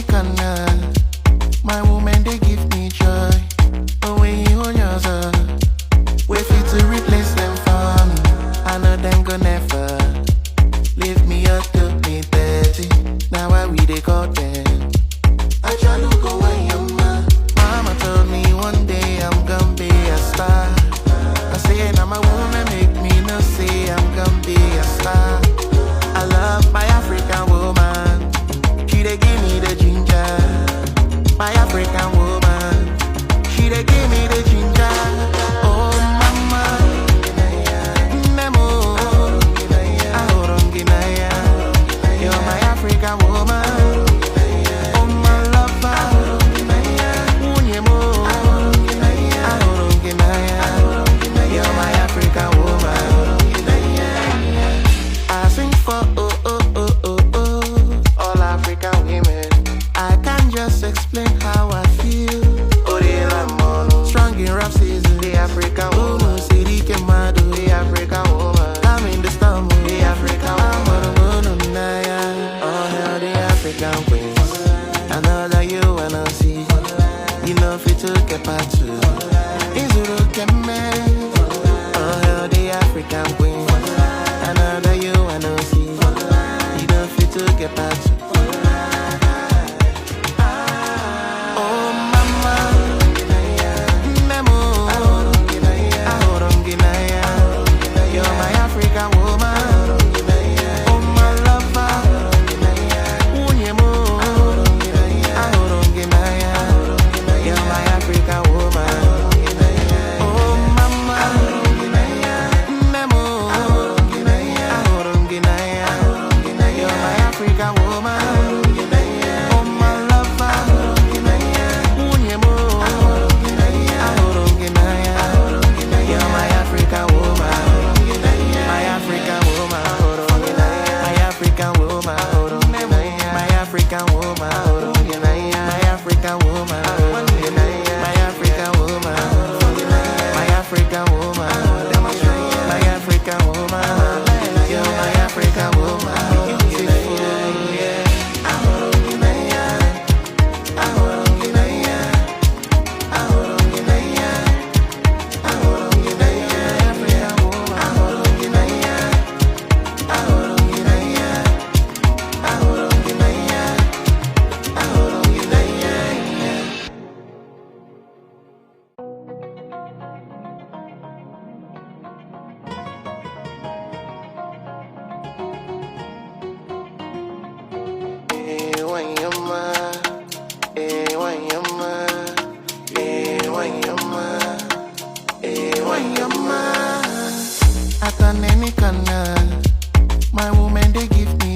corner. My woman, they give me joy. But when you on yours, wait for you to replace them for me. I know them go never leave me up to me dirty. Now why we they call them? I try to go away, mama told me one day I'm gonna be a star. I say now my woman make me no say I'm gonna be a star. I love my African woman. She dey give me the ginger. My African woman. She dey give me the ginger. Oh mama, Nemo, Ahoronginaya. You're my African woman. Oh my lover, Unyemo, Ahoronginaya. You're my African woman. I sing for all African women. I can't just explain how I feel. Strong in rap season, the African woman. City Kemado, the African woman. I'm in the storm, the African woman. Oh hell, the African queens. I know that you wanna see. You know fit to get back to. Izuru Keme. Oh hell, the African queens. I know that you wanna see. You know fit to get back to. Oh mama, Nemo, Ahoronginaya. You're my African woman. Oh my lover, Unyemo, Ahoronginaya. You're my African woman. Oh mama, Nemo, Ahoronginaya. You're my African woman. Oh my lover, Unyemo, Ahoronginaya. You're my African woman. My African woman. My African woman. My African woman. My African woman. My African woman. My African woman. My African woman. You're my African woman. Beautiful, yeah. Ahoronginaya. Ahoronginaya. Ahoronginaya. Ahoronginaya. African woman. Ahoronginaya. Ahoronginaya. Ahoronginaya. Ahoronginaya. Wanyama, wanyama, wanyama, wanyama. At any corner, my woman they give me